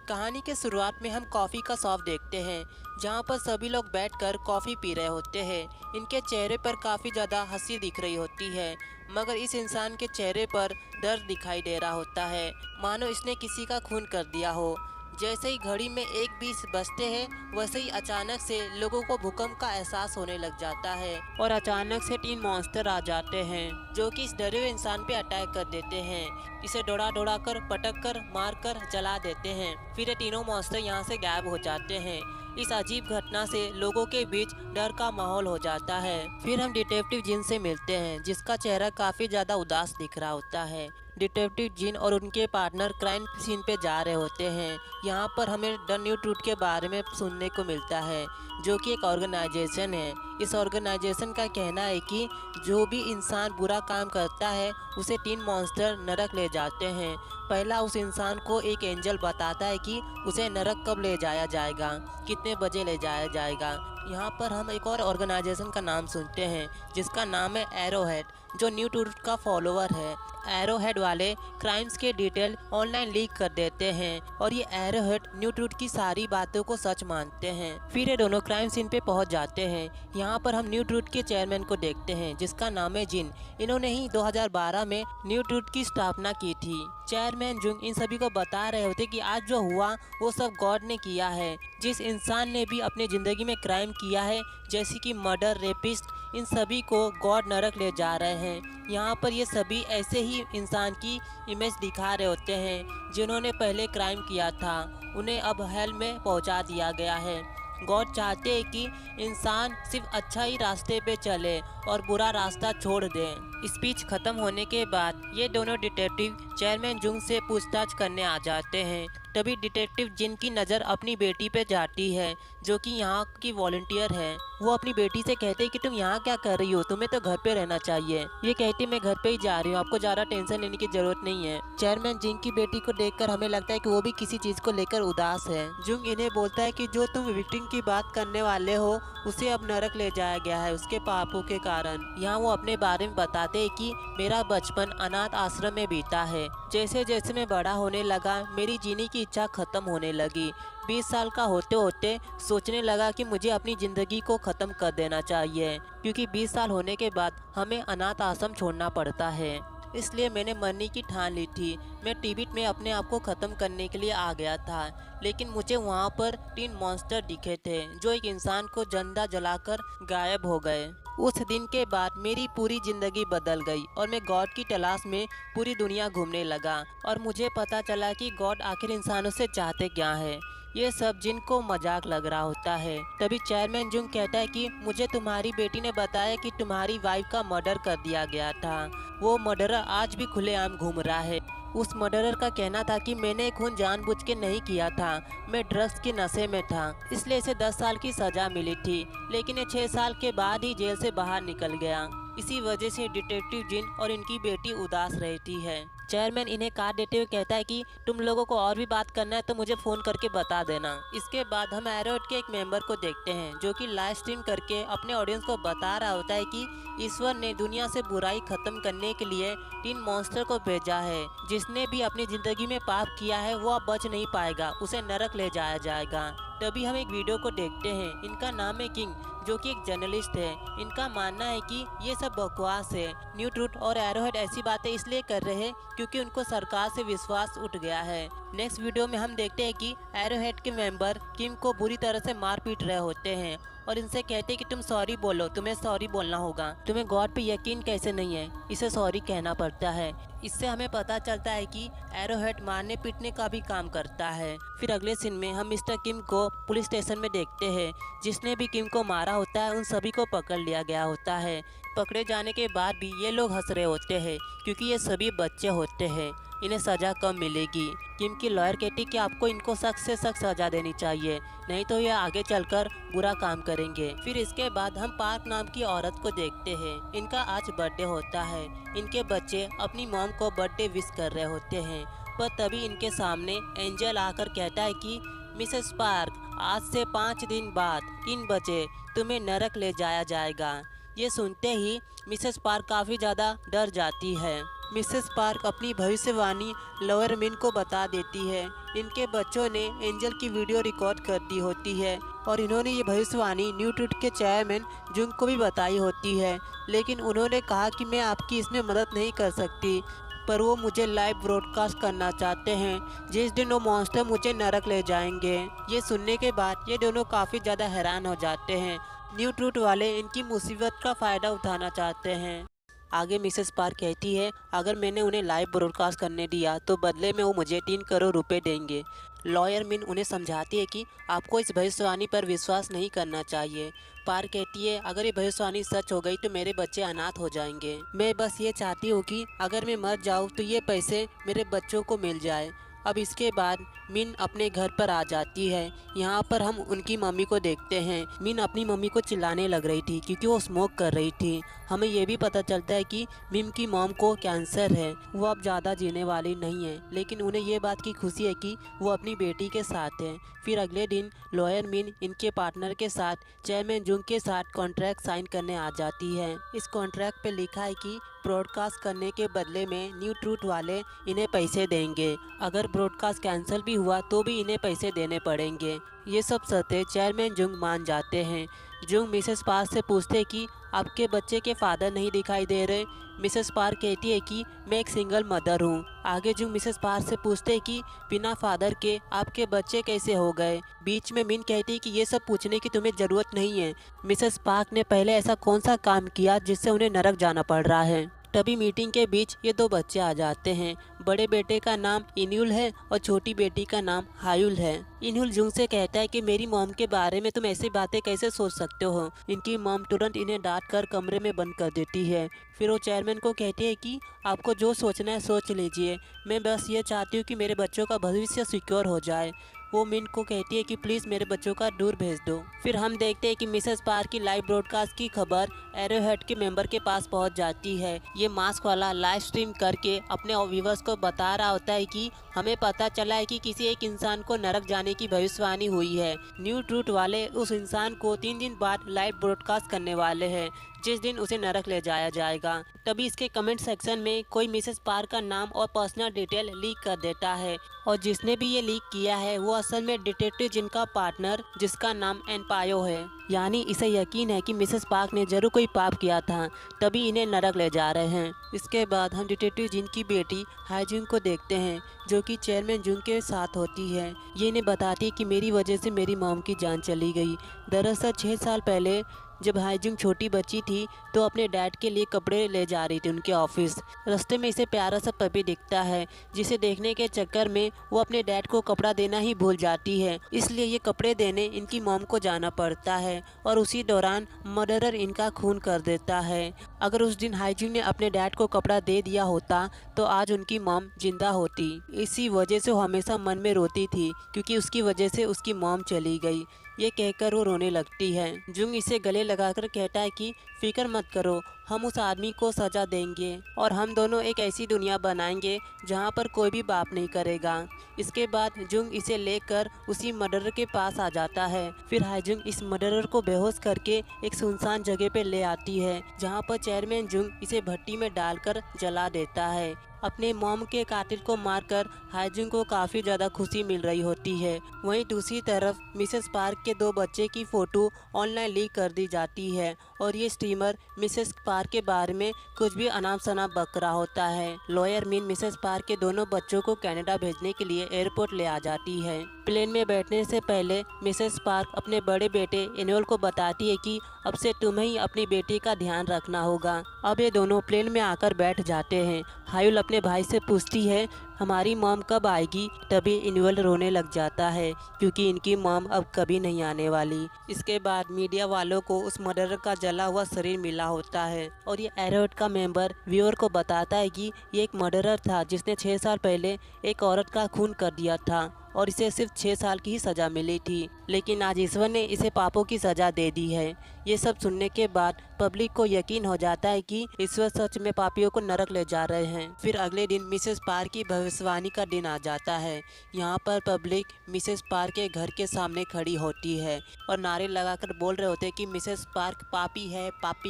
कहानी के शुरुआत में हम कॉफ़ी का शॉप देखते हैं, जहां पर सभी लोग बैठकर कॉफ़ी पी रहे होते हैं। इनके चेहरे पर काफ़ी ज़्यादा हंसी दिख रही होती है, मगर इस इंसान के चेहरे पर दर्द दिखाई दे रहा होता है, मानो इसने किसी का खून कर दिया हो। जैसे ही घड़ी में 1:20 बजते हैं, वैसे ही अचानक से लोगों को भूकंप का एहसास होने लग जाता है और अचानक से 3 मॉन्स्टर आ जाते हैं, जो कि इस डरे हुए इंसान पे अटैक कर देते हैं। इसे दौड़ा दौड़ा कर, पटक कर, मार कर जला देते हैं। फिर ये तीनों मॉन्स्टर यहाँ से गायब हो जाते हैं। इस अजीब घटना से लोगों के बीच डर का माहौल हो जाता है। फिर हम डिटेक्टिव जिन से मिलते हैं, जिसका चेहरा काफ़ी ज़्यादा उदास दिख रहा होता है। डिटेक्टिव जिन और उनके पार्टनर क्राइम सीन पे जा रहे होते हैं। यहाँ पर हमें द न्यू ट्रूथ के बारे में सुनने को मिलता है, जो कि एक ऑर्गेनाइजेशन है। इस ऑर्गेनाइजेशन का कहना है कि जो भी इंसान बुरा काम करता है, उसे 3 मॉन्स्टर नरक ले जाते हैं। पहला उस इंसान को एक एंजल बताता है कि उसे नरक कब ले जाया जाएगा, कितने बजे ले जाया जाएगा। यहाँ पर हम एक और ऑर्गेनाइजेशन का नाम सुनते हैं, जिसका नाम है एरोहेड, जो न्यू ट्रूथ का फॉलोअर है। एरोहेड वाले क्राइम्स के डिटेल ऑनलाइन लीक कर देते हैं और ये एरोहेड न्यू ट्रूथ की सारी बातों को सच मानते हैं। फिर ये दोनों क्राइम सीन पे पहुंच जाते हैं। यहाँ पर हम न्यू ट्रूथ के चेयरमैन को देखते हैं, जिसका नाम है जिन। इन्होंने ही 2012 में न्यू ट्रूथ की स्थापना की थी। चेयरमैन जुंग इन सभी को बता रहे होते कि आज जो हुआ वो सब गॉड ने किया है। जिस इंसान ने भी अपनी ज़िंदगी में क्राइम किया है, जैसे कि मर्डर, रेपिस्ट, इन सभी को गॉड नरक ले जा रहे हैं। यहाँ पर ये सभी ऐसे ही इंसान की इमेज दिखा रहे होते हैं, जिन्होंने पहले क्राइम किया था। उन्हें अब हेल में पहुँचा दिया गया है। गॉड चाहते हैं कि इंसान सिर्फ अच्छा ही रास्ते पे चले और बुरा रास्ता छोड़ दें। स्पीच खत्म होने के बाद ये दोनों डिटेक्टिव चेयरमैन जुंग से पूछताछ करने आ जाते हैं। तभी डिटेक्टिव जिन की नज़र अपनी बेटी पे जाती है, जो कि यहाँ की वॉलंटियर है। वो अपनी बेटी से कहते हैं कि तुम यहाँ क्या कर रही हो, तुम्हें तो घर पे रहना चाहिए। ये कहती मैं घर पे ही जा रही हूँ, आपको ज़्यादा टेंशन लेने की जरूरत नहीं है। चेयरमैन जिन की बेटी को देखकर हमें लगता है कि वो भी किसी चीज़ को लेकर उदास है। जुंग इन्हें बोलता है कि जो तुम विक्टिम की बात करने वाले हो, उसे अब नरक ले जाया गया है उसके पापों के कारण। यहाँ वो अपने बारे में बताते हैं कि मेरा बचपन अनाथ आश्रम में बीता है। जैसे जैसे मैं बड़ा होने लगा, मेरी जीने की इच्छा खत्म होने लगी। 20 साल का होते होते सोचने लगा कि मुझे अपनी ज़िंदगी को ख़त्म कर देना चाहिए, क्योंकि 20 साल होने के बाद हमें अनाथ आश्रम छोड़ना पड़ता है। इसलिए मैंने मरने की ठान ली थी। मैं टिबेट में अपने आप को ख़त्म करने के लिए आ गया था, लेकिन मुझे वहाँ पर 3 मॉन्स्टर दिखे थे, जो एक इंसान को जिंदा जलाकर गायब हो गए। उस दिन के बाद मेरी पूरी ज़िंदगी बदल गई और मैं गॉड की तलाश में पूरी दुनिया घूमने लगा और मुझे पता चला कि गॉड आखिर इंसानों से चाहते क्या है। ये सब जिनको मजाक लग रहा होता है। तभी चेयरमैन जुंग कहता है कि मुझे तुम्हारी बेटी ने बताया कि तुम्हारी वाइफ का मर्डर कर दिया गया था। वो मर्डरर आज भी खुलेआम घूम रहा है। उस मर्डरर का कहना था कि मैंने खून जानबूझ के नहीं किया था, मैं ड्रग्स के नशे में था, इसलिए इसे 10 साल की सज़ा मिली थी, लेकिन ये 6 साल के बाद ही जेल से बाहर निकल गया। इसी वजह से डिटेक्टिव जिन और इनकी बेटी उदास रहती है। चेयरमैन इन्हें काट देते हुए कहता है कि तुम लोगों को और भी बात करना है तो मुझे फ़ोन करके बता देना। इसके बाद हम एरोहेड के एक मेंबर को देखते हैं, जो कि लाइव स्ट्रीम करके अपने ऑडियंस को बता रहा होता है कि ईश्वर ने दुनिया से बुराई खत्म करने के लिए 3 मॉन्स्टर को भेजा है। जिसने भी अपनी ज़िंदगी में पाप किया है वो अब बच नहीं पाएगा, उसे नरक ले जाया जाएगा। तभी हम एक वीडियो को देखते हैं। इनका नाम है किंग, जो कि एक जर्नलिस्ट है। इनका मानना है कि ये सब बकवास है। न्यू ट्रूथ और एरोहेड ऐसी बातें इसलिए कर रहे हैं क्योंकि उनको सरकार से विश्वास उठ गया है। नेक्स्ट वीडियो में हम देखते हैं कि एरोहेड के मेंबर किम को बुरी तरह से मार पीट रहे होते हैं और इनसे कहते हैं कि तुम सॉरी बोलो, तुम्हें सॉरी बोलना होगा। तुम्हें गॉड पे यकीन कैसे नहीं है, इसे सॉरी कहना पड़ता है। इससे हमें पता चलता है कि एरोहेड मारने पीटने का भी काम करता है। फिर अगले सीन में हम मिस्टर किम को पुलिस स्टेशन में देखते हैं। जिसने भी किम को मारा होता है उन सभी को पकड़ लिया गया होता है। पकड़े जाने के बाद भी ये लोग हंस रहे होते हैं, क्योंकि ये सभी बच्चे होते हैं, इन्हें सज़ा कम मिलेगी। किम की लॉयर कहती कि आपको इनको सख्त से सख्त सज़ा देनी चाहिए, नहीं तो ये आगे चलकर बुरा काम करेंगे। फिर इसके बाद हम पार्क नाम की औरत को देखते हैं। इनका आज बर्थडे होता है। इनके बच्चे अपनी मॉम को बर्थडे विश कर रहे होते हैं, पर तभी इनके सामने एंजल आकर कहता है कि मिसेस पार्क, आज से 5 दिन बाद 3 बजे तुम्हें नरक ले जाया जाएगा। ये सुनते ही मिसेस पार्क काफ़ी ज़्यादा डर जाती है। मिसेस पार्क अपनी भविष्यवाणी लॉयर मिन को बता देती है। इनके बच्चों ने एंजल की वीडियो रिकॉर्ड कर दी होती है और इन्होंने ये भविष्यवाणी न्यू ट्रूथ के चेयरमैन जुंग को भी बताई होती है, लेकिन उन्होंने कहा कि मैं आपकी इसमें मदद नहीं कर सकती, पर वो मुझे लाइव ब्रॉडकास्ट करना चाहते हैं जिस दिन वो मॉन्स्टर मुझे नरक ले जाएंगे। ये सुनने के बाद ये दोनों काफ़ी ज़्यादा हैरान हो जाते हैं। न्यू ट्रूथ वाले इनकी मुसीबत का फ़ायदा उठाना चाहते हैं। आगे मिसेस पार्क कहती है, अगर मैंने उन्हें लाइव ब्रॉडकास्ट करने दिया तो बदले में वो मुझे 3 करोड़ रुपए देंगे। लॉयर मिन उन्हें समझाती है कि आपको इस भविष्यवाणी पर विश्वास नहीं करना चाहिए। पार्क कहती है, अगर ये भविष्यवाणी सच हो गई तो मेरे बच्चे अनाथ हो जाएंगे। मैं बस ये चाहती हूँ कि अगर मैं मर जाऊँ तो ये पैसे मेरे बच्चों को मिल जाए। अब इसके बाद मिन अपने घर पर आ जाती है। यहाँ पर हम उनकी मम्मी को देखते हैं। मिन अपनी मम्मी को चिल्लाने लग रही थी क्योंकि वो स्मोक कर रही थी। हमें ये भी पता चलता है कि मिन की मॉम को कैंसर है, वो अब ज़्यादा जीने वाली नहीं है, लेकिन उन्हें ये बात की खुशी है कि वो अपनी बेटी के साथ है। फिर अगले दिन लॉयर मिन इनके पार्टनर के साथ चेयरमैन जुंग के साथ कॉन्ट्रैक्ट साइन करने आ जाती है। इस कॉन्ट्रैक्ट पे लिखा है कि ब्रॉडकास्ट करने के बदले में न्यू ट्रूथ वाले इन्हें पैसे देंगे। अगर ब्रॉडकास्ट कैंसिल भी हुआ तो भी इन्हें पैसे देने पड़ेंगे। ये सब शर्तें चेयरमैन जुंग मान जाते हैं। जुंग मिसेस पार्क से पूछते कि आपके बच्चे के फादर नहीं दिखाई दे रहे। मिसेस पार्क कहती है कि मैं एक सिंगल मदर हूँ। आगे जुंग मिसेस पार्क से पूछते कि बिना फादर के आपके बच्चे कैसे हो गए। बीच में मिन कहती है कि ये सब पूछने की तुम्हें ज़रूरत नहीं है। मिसेस पार्क ने पहले ऐसा कौन सा काम किया जिससे उन्हें नरक जाना पड़ रहा है। तभी मीटिंग के बीच ये 2 बच्चे आ जाते हैं। बड़े बेटे का नाम इन्युल है और छोटी बेटी का नाम हायुल है। इन्युल जुंग से कहता है कि मेरी मॉम के बारे में तुम ऐसी बातें कैसे सोच सकते हो। इनकी मॉम तुरंत इन्हें डांट कर कमरे में बंद कर देती है। फिर वो चेयरमैन को कहती है कि आपको जो सोचना है सोच लीजिए, मैं बस ये चाहती हूँ कि मेरे बच्चों का भविष्य सिक्योर हो जाए। वो मिन को कहती है कि प्लीज़ मेरे बच्चों का दूर भेज दो। फिर हम देखते हैं कि मिसेस पार्क की लाइव ब्रॉडकास्ट की खबर एरोहेड के मेंबर के पास पहुंच जाती है। ये मास्क वाला लाइव स्ट्रीम करके अपने व्यूवर्स को बता रहा होता है कि हमें पता चला है कि किसी एक इंसान को नरक जाने की भविष्यवाणी हुई है। न्यू ट्रूथ वाले उस इंसान को 3 दिन बाद लाइव ब्रॉडकास्ट करने वाले हैं जिस दिन उसे नरक ले जाया जाएगा। तभी इसके कमेंट सेक्शन में कोई मिसेस पार्क का नाम और पर्सनल डिटेल लीक कर देता है और जिसने भी ये लीक किया है वो असल में डिटेक्टिव जिनका पार्टनर जिसका नाम एनपायो है। यानी इसे यकीन है कि मिसेस पार्क ने जरूर कोई पाप किया था, तभी इन्हें नरक ले जा रहे हैं। इसके बाद हम डिटेक्टिव जिन की बेटी हाईजुंग को देखते हैं जो कि चेयरमैन जुंग के साथ होती है। ये इन्हें बताती है कि मेरी वजह से मेरी मॉम की जान चली गई। दरअसल 6 साल पहले जब हाईजुंग छोटी बच्ची थी तो अपने डैड के लिए कपड़े ले जा रही थी उनके ऑफिस। रास्ते में इसे प्यारा सा पपी दिखता है जिसे देखने के चक्कर में वो अपने डैड को कपड़ा देना ही भूल जाती है, इसलिए ये कपड़े देने इनकी मॉम को जाना पड़ता है और उसी दौरान मर्डरर इनका खून कर देता है। अगर उस दिन हाईजुंग ने अपने डैड को कपड़ा दे दिया होता तो आज उनकी मॉम जिंदा होती। इसी वजह से वो हमेशा मन में रोती थी क्योंकि उसकी वजह से उसकी मॉम चली गई। ये कहकर वो रोने लगती है। जुंग इसे गले लगाकर कहता है कि फिक्र मत करो, हम उस आदमी को सजा देंगे और हम दोनों एक ऐसी दुनिया बनाएंगे जहाँ पर कोई भी पाप नहीं करेगा। इसके बाद जुंग इसे लेकर उसी मर्डरर के पास आ जाता है। फिर हाईजुंग इस मर्डरर को बेहोश करके एक सुनसान जगह पे ले आती है जहाँ पर चेयरमैन जुंग इसे भट्टी में डालकर जला देता है। अपने मॉम के कातिल को मारकर हाईजुंग को काफ़ी ज़्यादा खुशी मिल रही होती है। वहीं दूसरी तरफ मिसेस पार्क के 2 बच्चे की फ़ोटो ऑनलाइन लीक कर दी जाती है और ये स्ट्रीमर मिसेस पार्क के बारे में कुछ भी अनाप शनाप बक रहा होता है। लॉयर मिन मिसेस पार्क के दोनों बच्चों को कनाडा भेजने के लिए एयरपोर्ट ले आ जाती है। प्लेन में बैठने से पहले मिसेस पार्क अपने बड़े बेटे इनोल को बताती है कि अब से तुम्हें ही अपनी बेटी का ध्यान रखना होगा। अब ये दोनों प्लेन में आकर बैठ जाते हैं। हायुल अपने भाई से पूछती है हमारी मॉम कब आएगी, तभी इनवल रोने लग जाता है क्योंकि इनकी मॉम अब कभी नहीं आने वाली। इसके बाद मीडिया वालों को उस मर्डरर का जला हुआ शरीर मिला होता है और ये एरोहेड का मेंबर व्यूअर को बताता है कि ये एक मर्डरर था जिसने 6 साल पहले एक औरत का खून कर दिया था और इसे सिर्फ 6 साल की ही सज़ा मिली थी, लेकिन आज ईश्वर ने इसे पापों की सज़ा दे दी है। ये सब सुनने के बाद पब्लिक को यकीन हो जाता है कि ईश्वर सच में पापियों को नरक ले जा रहे हैं। फिर अगले दिन मिसेस पार्क की भविष्यवाणी का दिन आ जाता है। यहाँ पर पब्लिक मिसेस पार्क के घर के सामने खड़ी होती है और नारे लगाकर बोल रहे होते हैं कि मिसेस पार्क पापी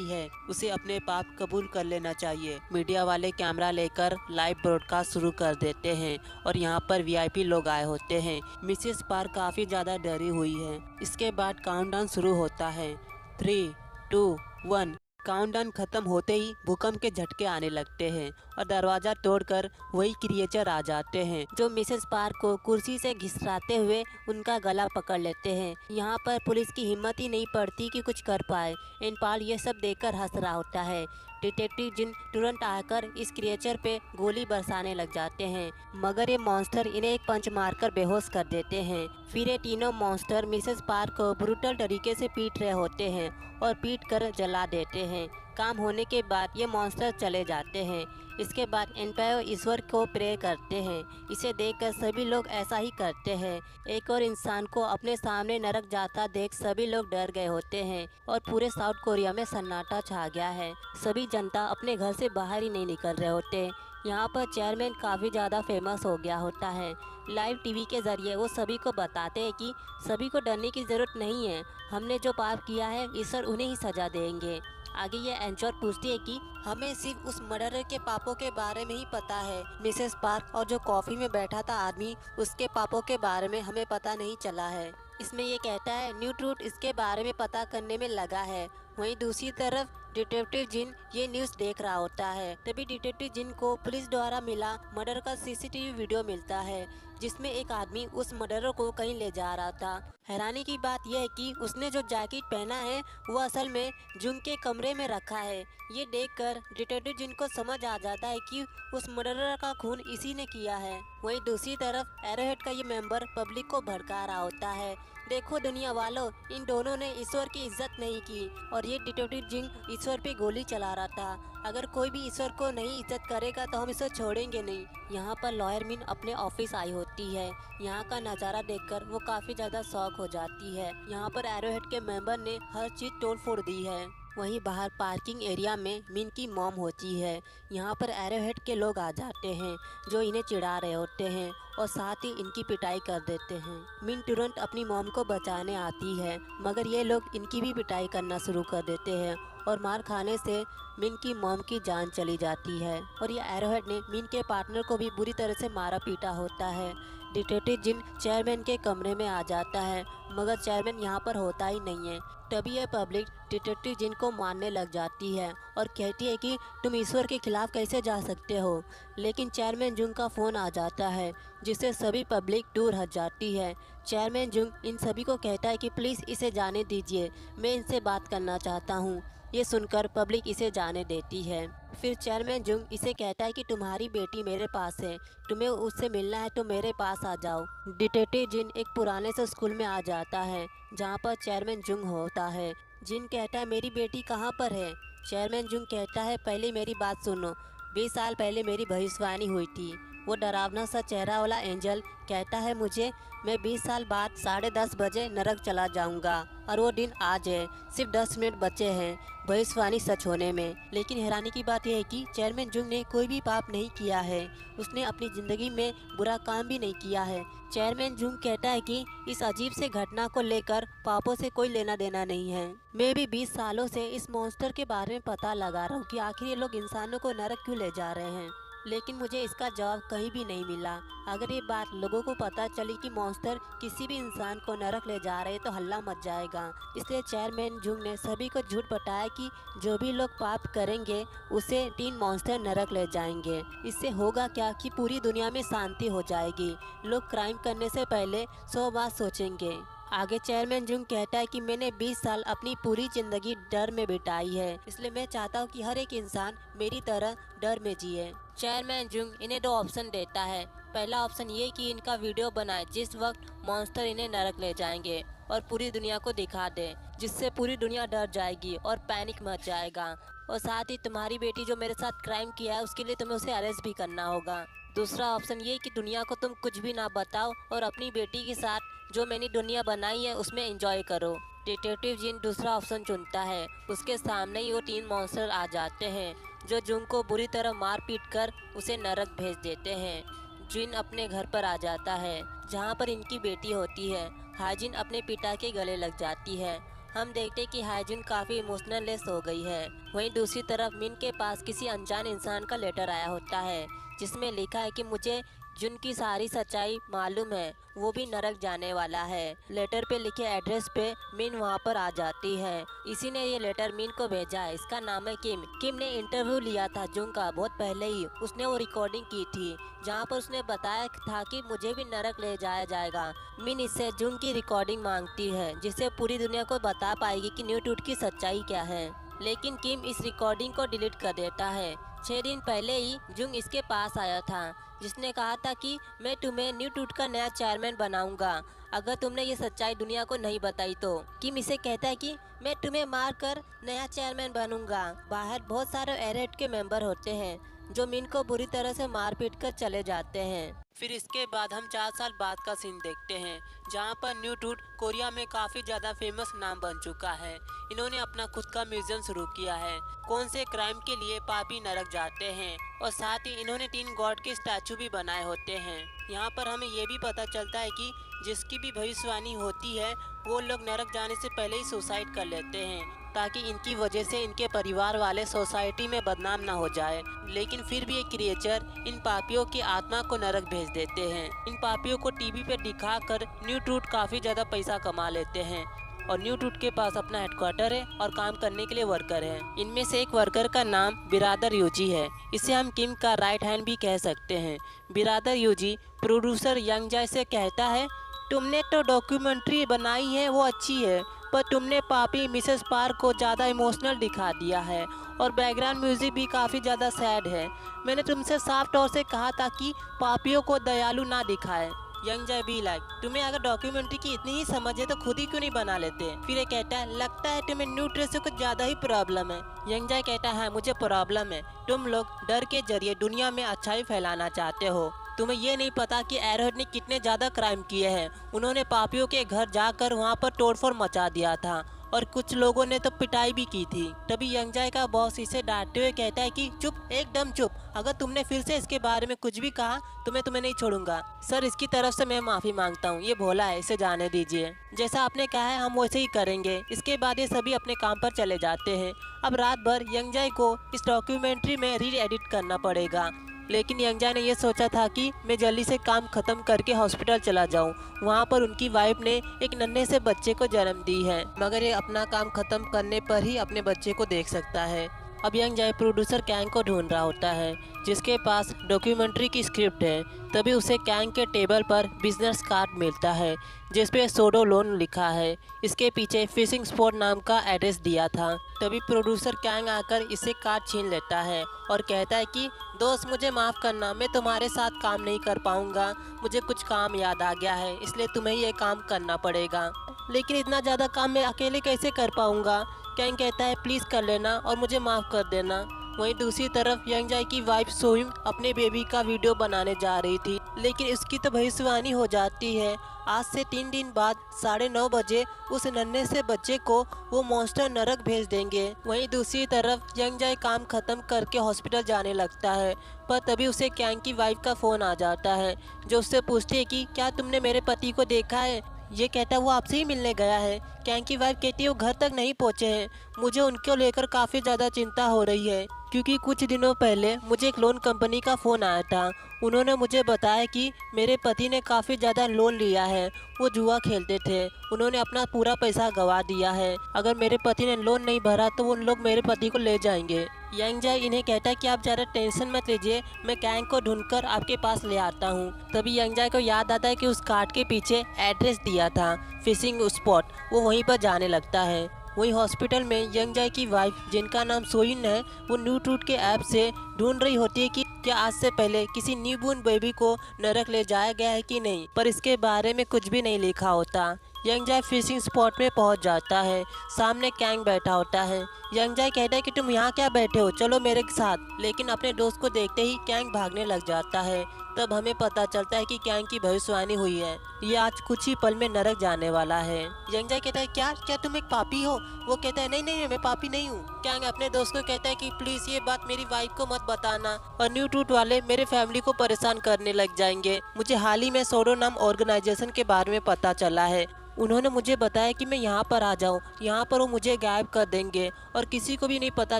है, उसे अपने पाप कबूल कर लेना चाहिए। मीडिया वाले कैमरा लेकर लाइव ब्रॉडकास्ट शुरू कर देते हैं और यहाँ पर वीआईपी लोग आए होते हैं। मिसेस पार्क काफ़ी ज़्यादा डरी हुई है। इसके बाद काउंटडाउन शुरू होता है। 3, 2, 1। काउंटडाउन खत्म होते ही भूकंप के झटके आने लगते हैं और दरवाजा तोड़कर वही क्रिएचर आ जाते हैं, जो मिसेस पार्क को कुर्सी से घिसराते हुए उनका गला पकड़ लेते हैं। यहाँ पर पुलिस की हिम्मत ही नहीं पड़ती कि कुछ कर पाए। इनपाल ये सब देखकर हंस रहा होता है। डिटेक्टिव जिन तुरंत आकर इस क्रिएचर पे गोली बरसाने लग जाते हैं, मगर ये मॉन्स्टर इन्हें एक पंच मारकर बेहोश कर देते हैं। फिर ये तीनों मॉन्स्टर मिसेस पार्क को ब्रूटल तरीके से पीट रहे होते हैं और पीट कर जला देते हैं। काम होने के बाद ये मॉन्स्टर चले जाते हैं। इसके बाद एम्पायर ईश्वर को प्रे करते हैं। इसे देखकर सभी लोग ऐसा ही करते हैं। एक और इंसान को अपने सामने नरक जाता देख सभी लोग डर गए होते हैं और पूरे साउथ कोरिया में सन्नाटा छा गया है। सभी जनता अपने घर से बाहर ही नहीं निकल रहे होते। यहाँ पर चेयरमैन काफ़ी ज़्यादा फेमस हो गया होता है। लाइव टीवी के ज़रिए वो सभी को बताते हैं कि सभी को डरने की ज़रूरत नहीं है, हमने जो पाप किया है ईश्वर उन्हें ही सज़ा देंगे। आगे ये एंचोर पूछती है कि हमें सिर्फ उस मर्डरर के पापों के बारे में ही पता है, मिसेस पार्क और जो कॉफ़ी में बैठा था आदमी, उसके पापों के बारे में हमें पता नहीं चला है। इसमें ये कहता है न्यू ट्रूथ इसके बारे में पता करने में लगा है। वहीं दूसरी तरफ डिटेक्टिव जिन ये न्यूज़ देख रहा होता है। तभी डिटेक्टिव जिन को पुलिस द्वारा मिला मर्डर का सीसीटीवी वीडियो मिलता है, जिसमें एक आदमी उस मर्डरर को कहीं ले जा रहा था। हैरानी की बात यह है कि उसने जो जैकेट पहना है वो असल में जुंग के कमरे में रखा है। ये देखकर डिटेक्टिव जिन को समझ आ जाता है कि उस मर्डरर का खून इसी ने किया है। वहीं दूसरी तरफ एरोहेड का ये मेंबर पब्लिक को भड़का रहा होता है, देखो दुनिया वालों, इन दोनों ने ईश्वर की इज्जत नहीं की और ये डिटेक्टिव जिंग ईश्वर पे गोली चला रहा था। अगर कोई भी ईश्वर को नहीं इज्जत करेगा तो हम इसे छोड़ेंगे नहीं। यहाँ पर लॉयर मिन अपने ऑफिस आई होती है। यहाँ का नज़ारा देखकर वो काफ़ी ज़्यादा शॉक हो जाती है। यहाँ पर एरोहेड के मेंबर ने हर चीज़ तोड़ फोड़ दी है। वहीं बाहर पार्किंग एरिया में मिन की मॉम होती है। यहाँ पर एरोहेड के लोग आ जाते हैं जो इन्हें चिढ़ा रहे होते हैं और साथ ही इनकी पिटाई कर देते हैं। मिन तुरंत अपनी मॉम को बचाने आती है, मगर ये लोग इनकी भी पिटाई करना शुरू कर देते हैं और मार खाने से मिन की मॉम की जान चली जाती है। और ये एरोहेड ने मिन के पार्टनर को भी बुरी तरह से मारा पीटा होता है। डिटेक्टिव जिन चेयरमैन के कमरे में आ जाता है, मगर चेयरमैन यहाँ पर होता ही नहीं है। तभी यह पब्लिक डिटेक्टिव जिन को मारने लग जाती है और कहती है कि तुम ईश्वर के खिलाफ कैसे जा सकते हो। लेकिन चेयरमैन जुंग का फ़ोन आ जाता है, जिससे सभी पब्लिक दूर हट जाती है। चेयरमैन जुंग इन सभी को कहता है कि प्लीज़ इसे जाने दीजिए, मैं इनसे बात करना चाहता हूँ। ये सुनकर पब्लिक इसे जाने देती है। फिर चेयरमैन जुंग इसे कहता है कि तुम्हारी बेटी मेरे पास है, तुम्हें उससे मिलना है तो मेरे पास आ जाओ। डिटेक्टिव जिन एक पुराने से स्कूल में आ जाता है जहाँ पर चेयरमैन जुंग होता है। जिन कहता है मेरी बेटी कहाँ पर है। चेयरमैन जुंग कहता है पहले मेरी बात सुनो, 20 साल पहले मेरी भविष्यवाणी हुई थी। वो डरावना सा चेहरा वाला एंजल कहता है मुझे, मैं 20 साल बाद 10:30 बजे नरक चला जाऊंगा और वो दिन आज है। सिर्फ 10 मिनट बचे हैं भविष्यवाणी सच होने में। लेकिन हैरानी की बात यह है कि चेयरमैन जुंग ने कोई भी पाप नहीं किया है, उसने अपनी ज़िंदगी में बुरा काम भी नहीं किया है। चेयरमैन जुंग कहता है कि इस अजीब से घटना को लेकर पापों से कोई लेना देना नहीं है। मैं भी 20 सालों से इस मॉन्स्टर के बारे में पता लगा रहा हूँ कि आखिर ये लोग इंसानों को नरक क्यों ले जा रहे हैं, लेकिन मुझे इसका जवाब कहीं भी नहीं मिला। अगर ये बात लोगों को पता चली कि मॉन्स्टर किसी भी इंसान को नरक ले जा रहे तो हल्ला मच जाएगा। इसलिए चेयरमैन जुंग ने सभी को झूठ बताया कि जो भी लोग पाप करेंगे उसे 3 मॉन्स्टर नरक ले जाएंगे। इससे होगा क्या कि पूरी दुनिया में शांति हो जाएगी। लोग क्राइम करने से पहले 100 बार सोचेंगे। आगे चेयरमैन जुंग कहता है कि मैंने 20 साल अपनी पूरी जिंदगी डर में बिताई है, इसलिए मैं चाहता हूँ कि हर एक इंसान मेरी तरह डर में जिए। चेयरमैन जुंग इन्हें 2 ऑप्शन देता है। पहला ऑप्शन ये कि इनका वीडियो बनाए जिस वक्त मॉन्स्टर इन्हें नरक ले जाएंगे और पूरी दुनिया को दिखा दे, जिससे पूरी दुनिया डर जाएगी और पैनिक मच जाएगा। और साथ ही तुम्हारी बेटी जो मेरे साथ क्राइम किया है उसके लिए तुम्हें उसे अरेस्ट भी करना होगा। दूसरा ऑप्शन ये कि दुनिया को तुम कुछ भी ना बताओ और अपनी बेटी के साथ जो मैंने दुनिया बनाई है उसमें एंजॉय करो। डिटेक्टिव जिन दूसरा ऑप्शन चुनता है। उसके सामने ही वो 3 मॉन्स्टर आ जाते हैं जो जुन को बुरी तरह मार पीट कर उसे नरक भेज देते हैं। जिन अपने घर पर आ जाता है जहाँ पर इनकी बेटी होती है। हाजिन अपने पिता के गले लग जाती है। हम देखते कि हाजिन काफ़ी इमोशनल लेस हो गई है। वहीं दूसरी तरफ मिन के पास किसी अनजान इंसान का लेटर आया होता है जिसमें लिखा है कि मुझे जुन की सारी सच्चाई मालूम है, वो भी नरक जाने वाला है। लेटर पे लिखे एड्रेस पे मिन वहाँ पर आ जाती है। इसी ने ये लेटर मिन को भेजा है। इसका नाम है किम। किम ने इंटरव्यू लिया था जुन का बहुत पहले ही। उसने वो रिकॉर्डिंग की थी जहाँ पर उसने बताया था कि मुझे भी नरक ले जाया जाएगा। मिन इससे जुन की रिकॉर्डिंग मांगती है जिससे पूरी दुनिया को बता पाएगी कि न्यू टूट की सच्चाई क्या है। लेकिन किम इस रिकॉर्डिंग को डिलीट कर देता है। 6 दिन पहले ही जुंग इसके पास आया था जिसने कहा था कि मैं तुम्हें न्यू टूट का नया चेयरमैन बनाऊंगा अगर तुमने ये सच्चाई दुनिया को नहीं बताई तो। किम इसे कहता है कि मैं तुम्हें मार कर नया चेयरमैन बनूंगा। बाहर बहुत सारे एरेट के मेंबर होते हैं जो मिन को बुरी तरह से मार पीट कर चले जाते हैं। फिर इसके बाद हम 4 साल बाद का सीन देखते हैं जहाँ पर न्यू टूट कोरिया में काफ़ी ज़्यादा फेमस नाम बन चुका है। इन्होंने अपना खुद का म्यूजियम शुरू किया है। कौन से क्राइम के लिए पापी नरक जाते हैं और साथ ही इन्होंने 3 गॉड के स्टैचू भी बनाए होते हैं। यहाँ पर हमें ये भी पता चलता है कि जिसकी भी भविष्यवाणी होती है वो लोग नरक जाने से पहले ही सुसाइड कर लेते हैं ताकि इनकी वजह से इनके परिवार वाले सोसाइटी में बदनाम ना हो जाए। लेकिन फिर भी ये क्रिएचर इन पापियों की आत्मा को नरक भेज देते हैं। इन पापियों को टीवी पे दिखाकर न्यू टूट काफ़ी ज़्यादा पैसा कमा लेते हैं और न्यू टूट के पास अपना हेडक्वार्टर है और काम करने के लिए वर्कर है। इनमें से एक वर्कर का नाम बिरादर यूजी है। इसे हम किम का राइट हैंड भी कह सकते हैं। बिरादर यूजी प्रोड्यूसर यंग जाय से कहता है, तुमने तो डॉक्यूमेंट्री बनाई है वो अच्छी है पर तुमने पापी मिसेस पार्क को ज़्यादा इमोशनल दिखा दिया है और बैकग्राउंड म्यूजिक भी काफ़ी ज़्यादा सैड है। मैंने तुमसे साफ तौर से कहा था कि पापियों को दयालु ना दिखाए। यंग जय बी लाइक, तुम्हें अगर डॉक्यूमेंट्री की इतनी ही समझ है तो खुद ही क्यों नहीं बना लेते। फिर ये कहता है, लगता है तुम्हें न्यू ड्रेस से कुछ ज़्यादा ही प्रॉब्लम है। यंग जय कहता है, मुझे प्रॉब्लम है, तुम लोग डर के जरिए दुनिया में अच्छाई फैलाना चाहते हो। तुम्हें ये नहीं पता कि एरोहेड ने कितने ज़्यादा क्राइम किए हैं। उन्होंने पापियों के घर जाकर वहाँ पर तोड़फोड़ मचा दिया था और कुछ लोगों ने तो पिटाई भी की थी। तभी यंग जाय का बॉस इसे डांटते हुए कहता है कि चुप, एकदम चुप। अगर तुमने फिर से इसके बारे में कुछ भी कहा तो मैं तुम्हें नहीं छोड़ूंगा। सर, इसकी तरफ से मैं माफ़ी मांगता हूँ, ये भोला है, इसे जाने दीजिए। जैसा आपने कहा है हम वैसे ही करेंगे। इसके बाद ये सभी अपने काम पर चले जाते हैं। अब रात भर यंग जाय को इस डॉक्यूमेंट्री में री एडिट करना पड़ेगा। लेकिन यंग जाय ने यह सोचा था कि मैं जल्दी से काम ख़त्म करके हॉस्पिटल चला जाऊं। वहां पर उनकी वाइफ ने एक नन्हे से बच्चे को जन्म दी है, मगर ये अपना काम ख़त्म करने पर ही अपने बच्चे को देख सकता है। अब यंग जाय प्रोड्यूसर कैंग को ढूंढ रहा होता है जिसके पास डॉक्यूमेंट्री की स्क्रिप्ट है। तभी उसे कैंग के टेबल पर बिजनेस कार्ड मिलता है जिसपे सोडो लोन लिखा है। इसके पीछे फिशिंग स्पॉट नाम का एड्रेस दिया था। तभी प्रोड्यूसर कैंग आकर इसे कार्ड छीन लेता है और कहता है कि दोस्त, मुझे माफ़ करना, मैं तुम्हारे साथ काम नहीं कर पाऊंगा। मुझे कुछ काम याद आ गया है इसलिए तुम्हें ये काम करना पड़ेगा। लेकिन इतना ज़्यादा काम मैं अकेले कैसे कर पाऊंगा। कैंग कहता है, प्लीज़ कर लेना और मुझे माफ़ कर देना। वहीं दूसरी तरफ यंग जाय की वाइफ सोइम अपने बेबी का वीडियो बनाने जा रही थी, लेकिन इसकी तो भविष्यवाणी हो जाती है। आज से 3 दिन बाद 9:30 बजे उस नन्हे से बच्चे को वो मॉन्स्टर नरक भेज देंगे। वहीं दूसरी तरफ यंग जाय काम खत्म करके हॉस्पिटल जाने लगता है, पर तभी उसे कैंग की वाइफ का फ़ोन आ जाता है जो उससे पूछती है कि क्या तुमने मेरे पति को देखा है। ये कहता है वो आपसे ही मिलने गया है। कैंग की वाइफ कहती है वो घर तक नहीं पहुँचे हैं। मुझे उनको लेकर काफ़ी ज़्यादा चिंता हो रही है क्योंकि कुछ दिनों पहले मुझे एक लोन कंपनी का फ़ोन आया था। उन्होंने मुझे बताया कि मेरे पति ने काफ़ी ज़्यादा लोन लिया है। वो जुआ खेलते थे, उन्होंने अपना पूरा पैसा गंवा दिया है। अगर मेरे पति ने लोन नहीं भरा तो उन लोग मेरे पति को ले जाएंगे। यंग जाय इन्हें कहता है कि आप ज़्यादा टेंशन मत लीजिए, मैं कैंग को ढूंढकर आपके पास ले आता हूँ। तभी यंग जाय को याद आता है कि उस कार्ड के पीछे एड्रेस दिया था फिशिंग स्पॉट। वो वहीं पर जाने लगता है। वहीं हॉस्पिटल में यंग जाय की वाइफ जिनका नाम सोइन है वो न्यू टूट के ऐप से ढूंढ रही होती है कि क्या आज से पहले किसी न्यूबॉर्न बेबी को नरक ले जाया गया है कि नहीं, पर इसके बारे में कुछ भी नहीं लिखा होता। यंग जाय फिशिंग स्पॉट में पहुंच जाता है। सामने कैंग बैठा होता है। यंग जाय कहता है कि तुम यहाँ क्या बैठे हो, चलो मेरे साथ। लेकिन अपने दोस्त को देखते ही कैंग भागने लग जाता है। तब हमें पता चलता है कि कैंग की भविष्यवाणी हुई है, ये आज कुछ ही पल में नरक जाने वाला है। यंगजाई कहता है क्या क्या तुम एक पापी हो? वो कहता है नहीं नहीं मैं पापी नहीं हूँ। कैंग अपने दोस्त को कहता है कि प्लीज ये बात मेरी वाइफ को मत बताना, और न्यू ट्रूथ वाले मेरे फैमिली को परेशान करने लग जाएंगे। मुझे हाल ही में सोडो नाम ऑर्गेनाइजेशन के बारे में पता चला है, उन्होंने मुझे बताया कि मैं यहाँ पर आ जाऊँ, यहाँ पर वो मुझे गायब कर देंगे और किसी को भी नहीं पता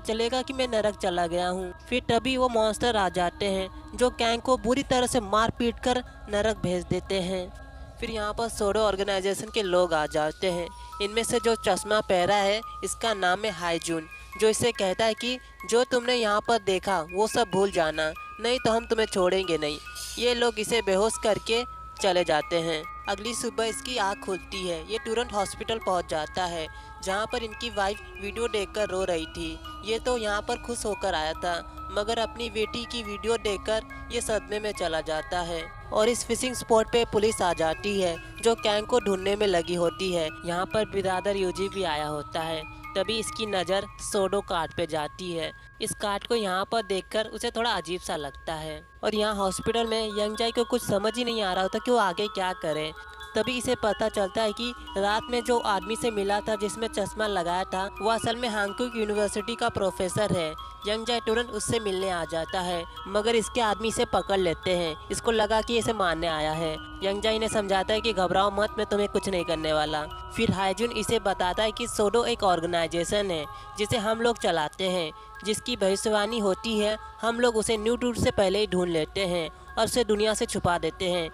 चलेगा कि मैं नरक चला गया हूँ। फिर तभी वो मॉन्स्टर आ जाते हैं जो कैंग को बुरी तरह से मार पीट कर नरक भेज देते हैं। फिर यहाँ पर सोडो ऑर्गेनाइजेशन के लोग आ जाते हैं। इनमें से जो चश्मा पहरा है इसका नाम है हाईजून, जो इसे कहता है कि जो तुमने यहाँ पर देखा वो सब भूल जाना, नहीं तो हम तुम्हें छोड़ेंगे नहीं। ये लोग इसे बेहोश करके चले जाते हैं। अगली सुबह इसकी आँख खुलती है, ये तुरंत हॉस्पिटल पहुंच जाता है जहां पर इनकी वाइफ वीडियो देखकर रो रही थी। ये तो यहां पर खुश होकर आया था, मगर अपनी बेटी की वीडियो देखकर ये सदमे में चला जाता है। और इस फिशिंग स्पॉट पे पुलिस आ जाती है जो कैंग को ढूंढने में लगी होती है। यहाँ पर बिरादर यूजी भी आया होता है। तभी इसकी नज़र सोडो कार्ड पे जाती है। इस कार्ड को यहाँ पर देखकर उसे थोड़ा अजीब सा लगता है, और यहाँ हॉस्पिटल में यंगजाई को कुछ समझ ही नहीं आ रहा होता कि वो आगे क्या करे। तभी इसे पता चलता है कि रात में जो आदमी से मिला था जिसमें चश्मा लगाया था वो असल में हांगकांग यूनिवर्सिटी का प्रोफेसर है। यंगजाई तुरंत उससे मिलने आ जाता है, मगर इसके आदमी इसे पकड़ लेते हैं। इसको लगा कि इसे मारने आया है। यंगजाई ने समझाता है कि घबराओ मत, मैं तुम्हें कुछ नहीं करने वाला। फिर हाईजून इसे बताता है कि सोडो एक ऑर्गेनाइजेशन है जिसे हम लोग चलाते हैं, जिसकी भविष्यवाणी होती है हम लोग उसे न्यू ट्रूथ से पहले ही ढूंढ लेते हैं और उसे दुनिया से छुपा देते हैं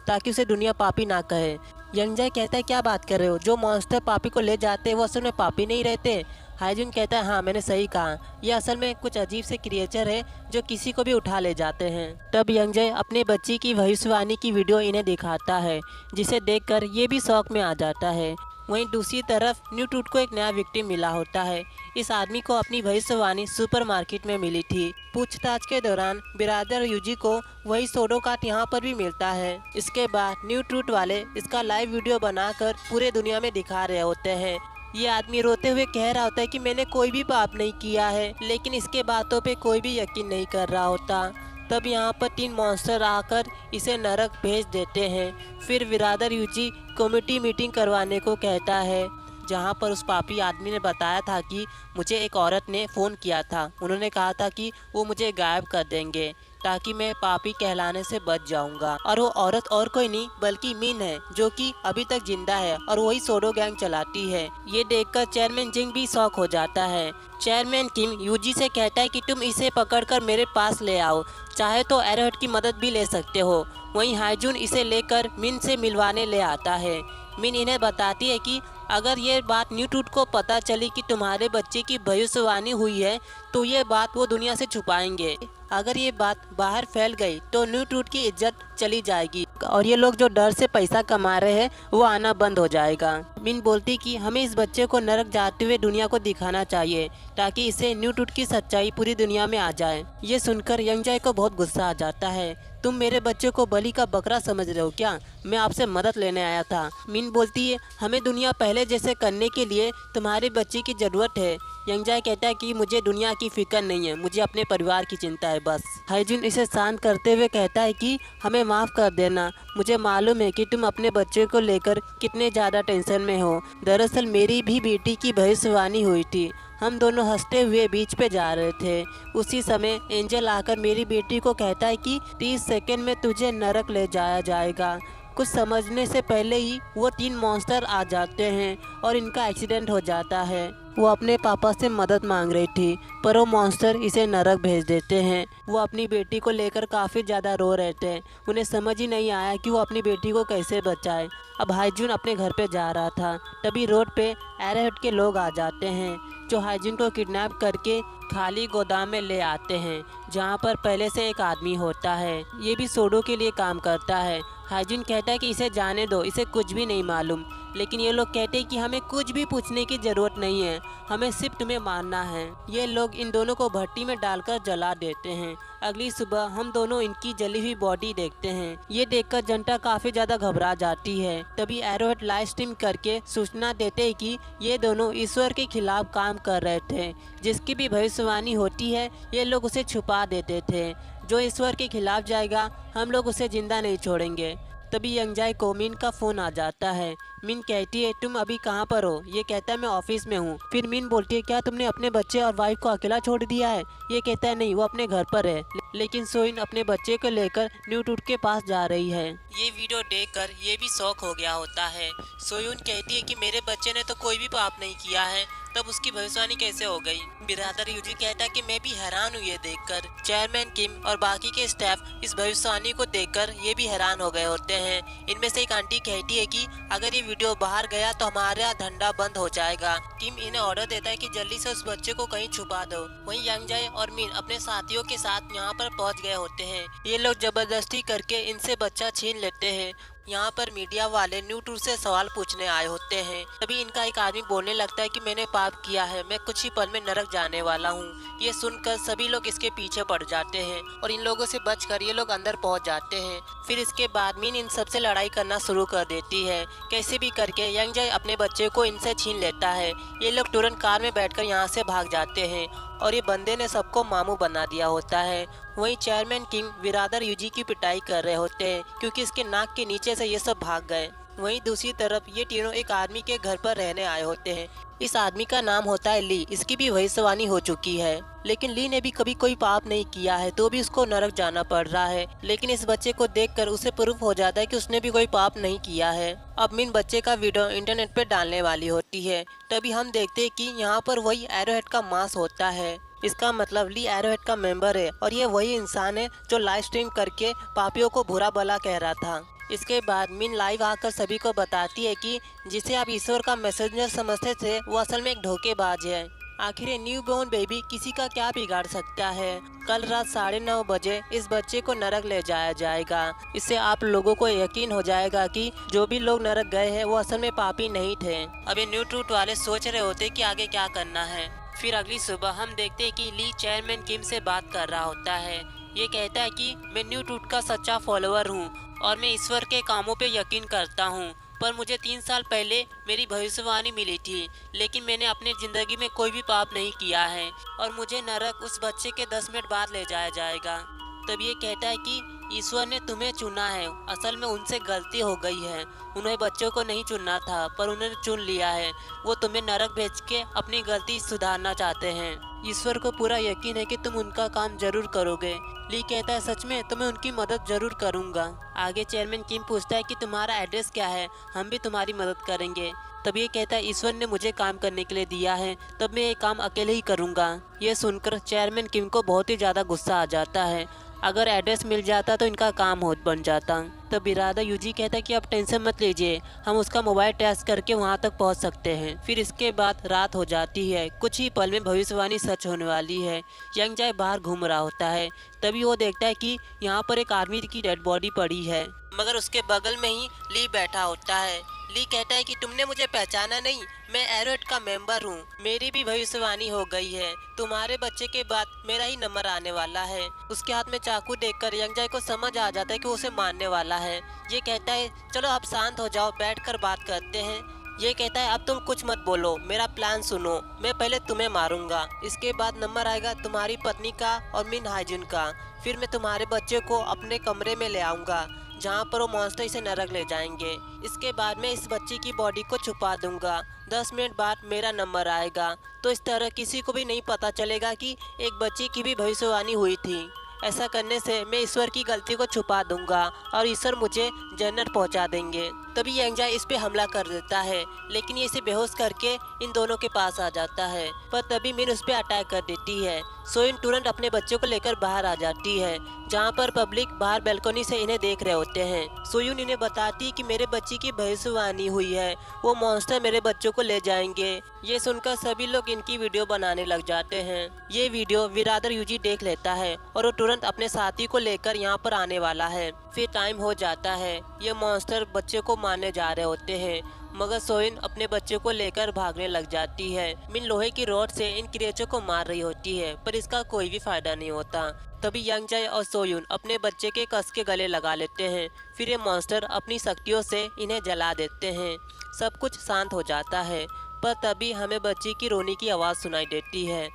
ताकि उसे दुनिया पापी ना कहे। यंगजाई कहता है क्या बात कर रहे हो, जो मॉन्स्टर पापी को ले जाते हैं वो असल में पापी नहीं रहते। हाईजून कहता है हाँ मैंने सही कहा, ये असल में कुछ अजीब से क्रिएचर है जो किसी को भी उठा ले जाते हैं। तब यंगजाई अपने बच्ची की भविष्यवाणी की वीडियो इन्हें दिखाता है, जिसे देखकर ये भी शौक में आ जाता है। वहीं दूसरी तरफ न्यू ट्रूथ को एक नया विक्टिम मिला होता है। इस आदमी को अपनी भविष्यवाणी सुपरमार्केट में मिली थी। पूछताछ के दौरान बिरादर यूजी को वही सोडो कार्ड यहाँ पर भी मिलता है। इसके बाद न्यू ट्रूथ वाले इसका लाइव वीडियो बनाकर पूरे दुनिया में दिखा रहे होते हैं। ये आदमी रोते हुए कह रहा होता है कि मैंने कोई भी पाप नहीं किया है, लेकिन इसके बातों पे कोई भी यकीन नहीं कर रहा होता। तब यहाँ पर 3 मॉन्स्टर आकर इसे नरक भेज देते हैं। फिर बिरादर यूजी कमेटी मीटिंग करवाने को कहता है, जहाँ पर उस पापी आदमी ने बताया था कि मुझे एक औरत ने फ़ोन किया था। उन्होंने कहा था कि वो मुझे गायब कर देंगे ताकि मैं पापी कहलाने से बच जाऊंगा। और वो औरत और कोई नहीं बल्कि मिन है, जो कि अभी तक जिंदा है और वही सोडो गैंग चलाती है। ये देखकर चेयरमैन जिंग भी शॉक हो जाता है। चेयरमैन किम यूजी से कहता है कि तुम इसे पकड़कर मेरे पास ले आओ, चाहे तो एरोहेड की मदद भी ले सकते हो। वहीं हाईजून इसे लेकर मिन से मिलवाने ले आता है। मिन इन्हें बताती है कि अगर ये बात न्यू ट्रूथ को पता चली कि तुम्हारे बच्चे की भविष्यवाणी हुई है तो ये बात वो दुनिया से छुपाएंगे। अगर ये बात बाहर फैल गई तो न्यू ट्रूथ की इज्जत चली जाएगी और ये लोग जो डर से पैसा कमा रहे हैं वो आना बंद हो जाएगा। मिन बोलती कि हमें इस बच्चे को नरक जाते हुए दुनिया को दिखाना चाहिए ताकि इसे न्यू ट्रूथ की सच्चाई पूरी दुनिया में आ जाए। ये सुनकर यंगजाई को बहुत गुस्सा आ जाता है। तुम मेरे बच्चे को बलि का बकरा समझ रहे हो क्या? मैं आपसे मदद लेने आया था। मिन बोलती है हमें दुनिया पहले जैसे करने के लिए तुम्हारे बच्चे की ज़रूरत है। यंगजाई कहता है कि मुझे दुनिया की फिक्र नहीं है, मुझे अपने परिवार की चिंता है बस। हाईजून इसे शांत करते हुए कहता है कि हमें माफ़ कर देना, मुझे मालूम है कि तुम अपने बच्चे को लेकर कितने ज़्यादा टेंशन में हो। दरअसल मेरी भी बेटी की भविष्यवाणी हुई थी। हम दोनों हंसते हुए बीच पे जा रहे थे। उसी समय एंजल आकर मेरी बेटी को कहता है कि 30 सेकंड में तुझे नरक ले जाया जाएगा। कुछ समझने से पहले ही वो 3 मॉन्स्टर आ जाते हैं और इनका एक्सीडेंट हो जाता है। वो अपने पापा से मदद मांग रही थी पर वो मॉन्स्टर इसे नरक भेज देते हैं। वो अपनी बेटी को लेकर काफ़ी ज़्यादा रो रहे थे। उन्हें समझ ही नहीं आया कि वो अपनी बेटी को कैसे बचाए। अब हाईजून अपने घर पे जा रहा था, तभी रोड पे एरोहेड के लोग आ जाते हैं जो हाईजून को किडनैप करके खाली गोदाम में ले आते हैं जहाँ पर पहले से एक आदमी होता है। ये भी सोडो के लिए काम करता है। हाईजून कहता है कि इसे जाने दो, इसे कुछ भी नहीं मालूम। लेकिन ये लोग कहते हैं कि हमें कुछ भी पूछने की ज़रूरत नहीं है, हमें सिर्फ तुम्हें मारना है। ये लोग इन दोनों को भट्टी में डालकर जला देते हैं। अगली सुबह हम दोनों इनकी जली हुई बॉडी देखते हैं। ये देखकर जनता काफ़ी ज़्यादा घबरा जाती है। तभी एरोहेड लाइव स्ट्रीम करके सूचना देते हैं कि ये दोनों ईश्वर के खिलाफ काम कर रहे थे। जिसकी भी भविष्यवाणी होती है ये लोग उसे छुपा देते थे। जो ईश्वर के खिलाफ जाएगा हम लोग उसे जिंदा नहीं छोड़ेंगे। तभी यंगजाई को मिन का फ़ोन आ जाता है। मिन कहती है तुम अभी कहाँ पर हो? ये कहता है मैं ऑफिस में हूँ। फिर मिन बोलती है क्या तुमने अपने बच्चे और वाइफ को अकेला छोड़ दिया है? ये कहता है नहीं, वो अपने घर पर है। लेकिन सोइन अपने बच्चे को लेकर न्यू टूट के पास जा रही है। ये वीडियो देखकर ये भी शौक हो गया होता है। सोयून कहती है कि मेरे बच्चे ने तो कोई भी पाप नहीं किया है, तब उसकी भविष्यवाणी कैसे हो गई? बिरादर यूजी कहता है कि मैं भी हैरान हूँ ये देखकर। चेयरमैन किम और बाकी के स्टाफ इस भविष्यवाणी को देखकर ये भी हैरान हो गए होते हैं। इनमें से एक आंटी कहती है कि अगर ये वीडियो बाहर गया तो हमारा धंधा बंद हो जाएगा। किम इन्हें ऑर्डर देता है कि जल्दी से उस बच्चे को कहीं छुपा दो। वहीं यंगजाई और मिन अपने साथियों के साथ यहाँ पर पहुँच गए होते हैं। ये लोग जबरदस्ती करके इनसे बच्चा छीन लेते हैं। यहाँ पर मीडिया वाले न्यू टूर से सवाल पूछने आए होते हैं। तभी इनका एक आदमी बोलने लगता है कि मैंने पाप किया है, मैं कुछ ही पल में नरक जाने वाला हूँ। ये सुनकर सभी लोग इसके पीछे पड़ जाते हैं और इन लोगों से बचकर ये लोग अंदर पहुँच जाते हैं। फिर इसके बाद मिन इन सबसे लड़ाई करना शुरू कर देती है। कैसे भी करके यंगजाई अपने बच्चे को इनसे छीन लेता है। ये लोग तुरंत कार में बैठकर यहाँ से भाग जाते हैं और ये बंदे ने सबको मामू बना दिया होता है। वहीं चेयरमैन किंग बिरादर यूजी की पिटाई कर रहे होते हैं क्योंकि इसके नाक के नीचे से ये सब भाग गए। वहीं दूसरी तरफ ये तीनों एक आदमी के घर पर रहने आए होते हैं। इस आदमी का नाम होता है ली। इसकी भी भविष्यवाणी हो चुकी है, लेकिन ली ने भी कभी कोई पाप नहीं किया है तो भी उसको नरक जाना पड़ रहा है। लेकिन इस बच्चे को देखकर उसे प्रूफ हो जाता है कि उसने भी कोई पाप नहीं किया है। अब मिन बच्चे का वीडियो इंटरनेट पे डालने वाली होती है। तभी हम देखते हैं कि यहाँ पर वही एरोहेड का मांस होता है। इसका मतलब ली एरोहेड का मेंबर है और ये वही इंसान है जो लाइव स्ट्रीम करके पापियों को बुरा भला कह रहा था। इसके बाद मिन लाइव आकर सभी को बताती है कि जिसे आप ईश्वर का मैसेंजर समझते थे वो असल में एक धोखेबाज है। आखिर ये न्यू बॉर्न बेबी किसी का क्या बिगाड़ सकता है? कल रात 9:30 बजे इस बच्चे को नरक ले जाया जाएगा। इससे आप लोगों को यकीन हो जाएगा कि जो भी लोग नरक गए हैं वो असल में पापी नहीं थे। अब ये न्यू ट्रूथ वाले सोच रहे होते कि आगे क्या करना है। फिर अगली सुबह हम देखते हैं कि ली चेयरमैन किम से बात कर रहा होता है। ये कहता है कि मैं न्यू ट्रूथ का सच्चा फॉलोअर हूँ और मैं ईश्वर के कामों पे यकीन करता हूँ, पर मुझे 3 साल पहले मेरी भविष्यवाणी मिली थी, लेकिन मैंने अपनी ज़िंदगी में कोई भी पाप नहीं किया है और मुझे नरक उस बच्चे के 10 मिनट बाद ले जाया जाएगा। तब ये कहता है कि ईश्वर ने तुम्हें चुना है, असल में उनसे गलती हो गई है, उन्हें बच्चों को नहीं चुनना था पर उन्होंने चुन लिया है। वो तुम्हें नरक भेज के अपनी गलती सुधारना चाहते हैं। ईश्वर को पूरा यकीन है कि तुम उनका काम जरूर करोगे। ली कहता है सच में, तो मैं उनकी मदद जरूर करूंगा। आगे चेयरमैन किम पूछता है कि तुम्हारा एड्रेस क्या है, हम भी तुम्हारी मदद करेंगे। तब ये कहता है ईश्वर ने मुझे काम करने के लिए दिया है, तब मैं ये काम अकेले ही करूंगा। ये सुनकर चेयरमैन किम को बहुत ही ज़्यादा गुस्सा आ जाता है। अगर एड्रेस मिल जाता तो इनका काम हो बन जाता। तो बिरादर यूजी कहता है कि आप टेंशन मत लीजिए, हम उसका मोबाइल टेस्ट करके वहां तक पहुंच सकते हैं। फिर इसके बाद रात हो जाती है। कुछ ही पल में भविष्यवाणी सच होने वाली है। यंगजाई बाहर घूम रहा होता है, तभी वो देखता है कि यहाँ पर एक आदमी की डेड बॉडी पड़ी है, मगर उसके बगल में ही ली बैठा होता है। ली कहता है कि तुमने मुझे पहचाना नहीं, मैं एरोहेड का मेंबर हूँ, मेरी भी भविष्यवाणी हो गई है, तुम्हारे बच्चे के बाद मेरा ही नंबर आने वाला है। उसके हाथ में चाकू देखकर यंगजाई को समझ आ जाता है कि वो उसे मारने वाला है। ये कहता है चलो अब शांत हो जाओ, बैठकर बात करते हैं। ये कहता है अब तुम कुछ मत बोलो, मेरा प्लान सुनो, मैं पहले तुम्हें मारूंगा, इसके बाद नंबर आएगा तुम्हारी पत्नी का और मिन हाइजुन का। फिर मैं तुम्हारे बच्चे को अपने कमरे में ले आऊँगा जहाँ पर वो मॉन्स्टर इसे नरक ले जाएंगे। इसके बाद मैं इस बच्ची की बॉडी को छुपा दूंगा, 10 मिनट बाद मेरा नंबर आएगा, तो इस तरह किसी को भी नहीं पता चलेगा कि एक बच्ची की भी भविष्यवाणी हुई थी। ऐसा करने से मैं ईश्वर की गलती को छुपा दूंगा और ईश्वर मुझे जन्नत पहुंचा देंगे। तभी यंगजाई इस पे हमला कर देता है, लेकिन ये इसे बेहोश करके इन दोनों के पास आ जाता है, पर तभी मिन उस पे अटैक कर देती है। सोइन तुरंत अपने बच्चों को लेकर बाहर आ जाती है, जहाँ पर पब्लिक बाहर बैल्कनी से इन्हें देख रहे होते हैं। सोयून इन्हें बताती है कि मेरे बच्ची की भविष्यवाणी हुई है, वो मॉन्स्टर मेरे बच्चों को ले जाएंगे। ये सुनकर सभी लोग इनकी वीडियो बनाने लग जाते हैं। ये वीडियो बिरादर यूजी देख लेता है और वो तुरंत अपने साथी को लेकर यहाँ पर आने वाला है। फिर टाइम हो जाता है, ये मॉन्स्टर बच्चे को मारने जा रहे होते हैं, मगर सोइन अपने बच्चे को लेकर भागने लग जाती है। मिन लोहे की रॉड से इन क्रिएचर को मार रही होती है, पर इसका कोई भी फायदा नहीं होता। तभी यंगजाई और सोयून अपने बच्चे के कस के गले लगा लेते हैं। फिर ये मॉन्स्टर अपनी शक्तियों से इन्हें जला देते हैं। सब कुछ शांत हो जाता है, पर तभी हमें बच्ची की रोने की आवाज़ सुनाई देती है।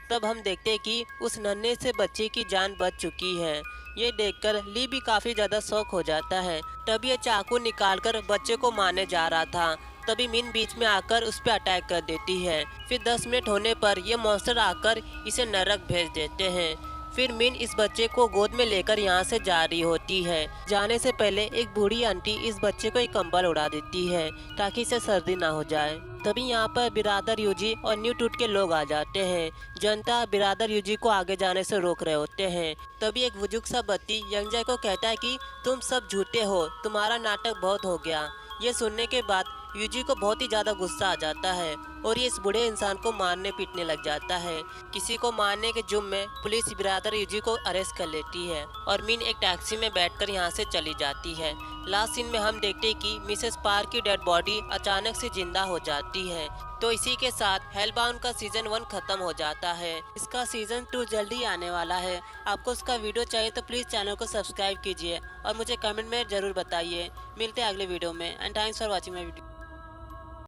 तब हम देखते हैं कि उस नन्हे से बच्चे की जान बच चुकी है। ये देखकर ली भी काफी ज्यादा शौक हो जाता है। तब ये चाकू निकालकर बच्चे को मारने जा रहा था, तभी मिन बीच में आकर उस पर अटैक कर देती है। फिर 10 मिनट होने पर ये मॉन्स्टर आकर इसे नरक भेज देते हैं। फिर मिन इस बच्चे को गोद में लेकर यहाँ से जा रही होती है। जाने से पहले एक बूढ़ी आंटी इस बच्चे को एक कंबल उड़ा देती है ताकि इसे सर्दी ना हो जाए। तभी यहाँ पर बिरादर यूजी और न्यू टूट के लोग आ जाते हैं। जनता बिरादर यूजी को आगे जाने से रोक रहे होते हैं। तभी एक बुजुर्ग सा बत्ती यंगजाय को कहता है कि तुम सब झूठे हो, तुम्हारा नाटक बहुत हो गया। ये सुनने के बाद यूजी को बहुत ही ज्यादा गुस्सा आ जाता है और ये इस बूढ़े इंसान को मारने पीटने लग जाता है। किसी को मारने के जुर्म में पुलिस बिरादर यूजी को अरेस्ट कर लेती है और मिन एक टैक्सी में बैठकर यहाँ से चली जाती है। लास्ट सीन में हम देखते हैं कि मिसेस पार्क की डेड बॉडी अचानक से जिंदा हो जाती है। तो इसी के साथ हेलबाउंड का सीजन 1 खत्म हो जाता है। इसका सीजन 2 जल्दी आने वाला है। आपको उसका वीडियो चाहिए तो प्लीज चैनल को सब्सक्राइब कीजिए और मुझे कमेंट में जरूर बताइए। मिलते हैं अगले वीडियो में and thanks for watching my video.